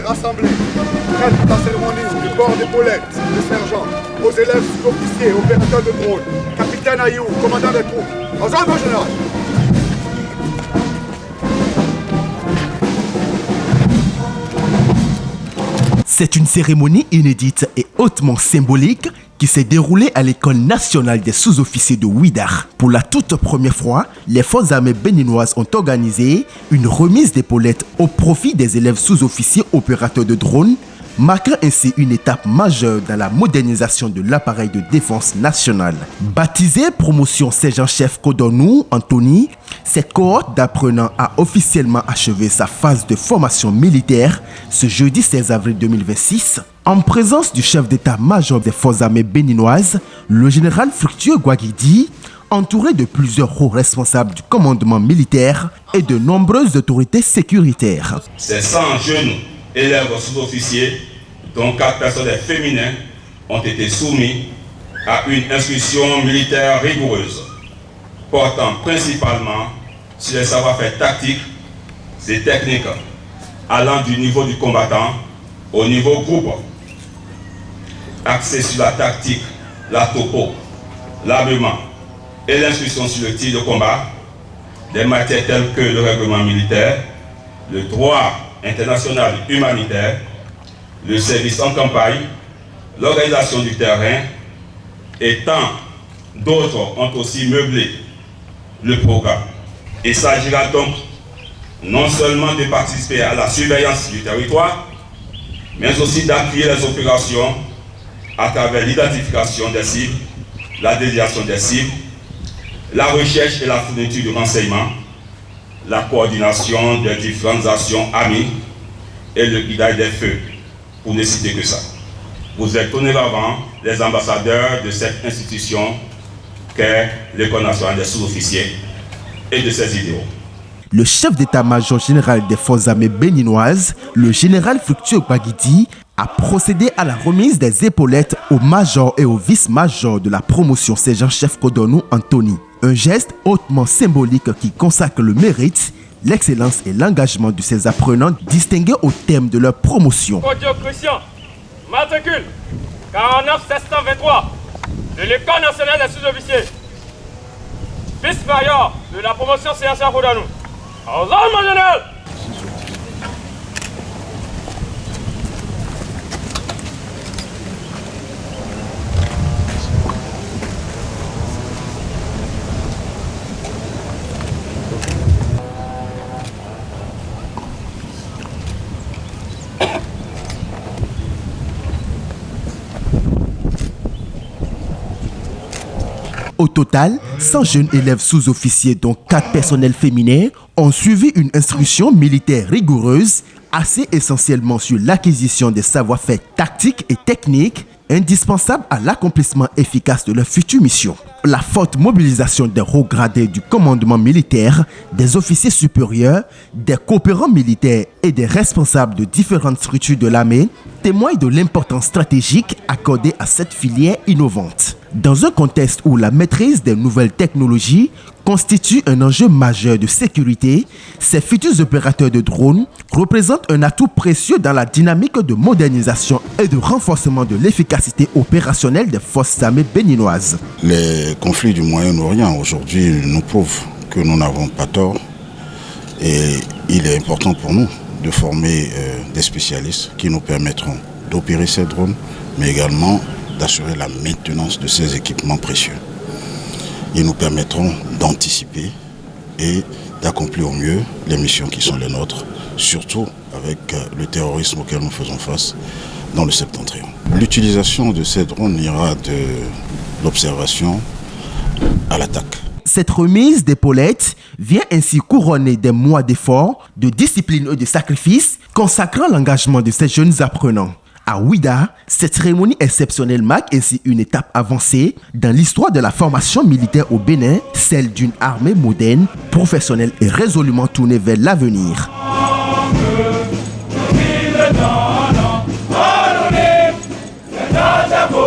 rassemblés, prête la cérémonie du port d'épaulettes de sergent aux élèves sous-officiers, opérateurs de drone, capitaine Ayou, commandant des troupes, aux ordres, mon général. C'est une cérémonie inédite et hautement symbolique qui s'est déroulée à l'École nationale des sous-officiers de Ouidah. Pour la toute première fois, les forces armées béninoises ont organisé une remise d'épaulettes au profit des élèves sous-officiers opérateurs de drones, marquant ainsi une étape majeure dans la modernisation de l'appareil de défense nationale. Baptisée promotion sergent-chef Codonou Anthony, cette cohorte d'apprenants a officiellement achevé sa phase de formation militaire ce jeudi 16 avril 2026, en présence du chef d'état-major des forces armées béninoises, le général Fructueux Guaguidi, entouré de plusieurs hauts responsables du commandement militaire et de nombreuses autorités sécuritaires. Ces 100 jeunes élèves sous-officiers, dont 4 personnes féminins, ont été soumis à une instruction militaire rigoureuse, portant principalement sur les savoir-faire tactiques et techniques, allant du niveau du combattant au niveau groupe, axés sur la tactique, la topo, l'armement et l'instruction sur le tir de combat, des matières telles que le règlement militaire, le droit international humanitaire, le service en campagne, l'organisation du terrain et tant d'autres ont aussi meublé le programme. Il s'agira donc non seulement de participer à la surveillance du territoire, mais aussi d'appuyer les opérations à travers l'identification des cibles, la déviation des cibles, la recherche et la fourniture de renseignements, la coordination des différentes actions amies et le guidage des feux, pour ne citer que ça. Vous êtes dorénavant les ambassadeurs de cette institution qu'est l'École nationale des sous-officiers et de ses idéaux. Le chef d'état-major général des forces armées béninoises, le général Fructueux Guaguidi, a procédé à la remise des épaulettes au major et au vice-major de la promotion sergent-chef Codonou Anthony. Un geste hautement symbolique qui consacre le mérite, l'excellence et l'engagement de ces apprenants distingués au terme de leur promotion. Codio Christian, matricule 49 723 de l'École nationale des sous-officiers, vice-major de la promotion sergent Codonou. Aux ordres, mon général. Au total, 100 jeunes élèves sous-officiers dont 4 personnels féminins ont suivi une instruction militaire rigoureuse axée essentiellement sur l'acquisition des savoir-faire tactiques et techniques indispensables à l'accomplissement efficace de leur future mission. La forte mobilisation des hauts gradés du commandement militaire, des officiers supérieurs, des coopérants militaires et des responsables de différentes structures de l'armée témoigne de l'importance stratégique accordée à cette filière innovante. Dans un contexte où la maîtrise des nouvelles technologies constitue un enjeu majeur de sécurité, ces futurs opérateurs de drones représentent un atout précieux dans la dynamique de modernisation et de renforcement de l'efficacité opérationnelle des forces armées béninoises. Les conflits du Moyen-Orient aujourd'hui nous prouvent que nous n'avons pas tort et il est important pour nous de former des spécialistes qui nous permettront d'opérer ces drones, mais également d'assurer la maintenance de ces équipements précieux. Ils nous permettront d'anticiper et d'accomplir au mieux les missions qui sont les nôtres, surtout avec le terrorisme auquel nous faisons face dans le septentrion. L'utilisation de ces drones ira de l'observation à l'attaque. Cette remise d'épaulettes vient ainsi couronner des mois d'efforts, de discipline et de sacrifices, consacrant l'engagement de ces jeunes apprenants. À Ouidah, cette cérémonie exceptionnelle marque ainsi une étape avancée dans l'histoire de la formation militaire au Bénin, celle d'une armée moderne, professionnelle et résolument tournée vers l'avenir. Bravo!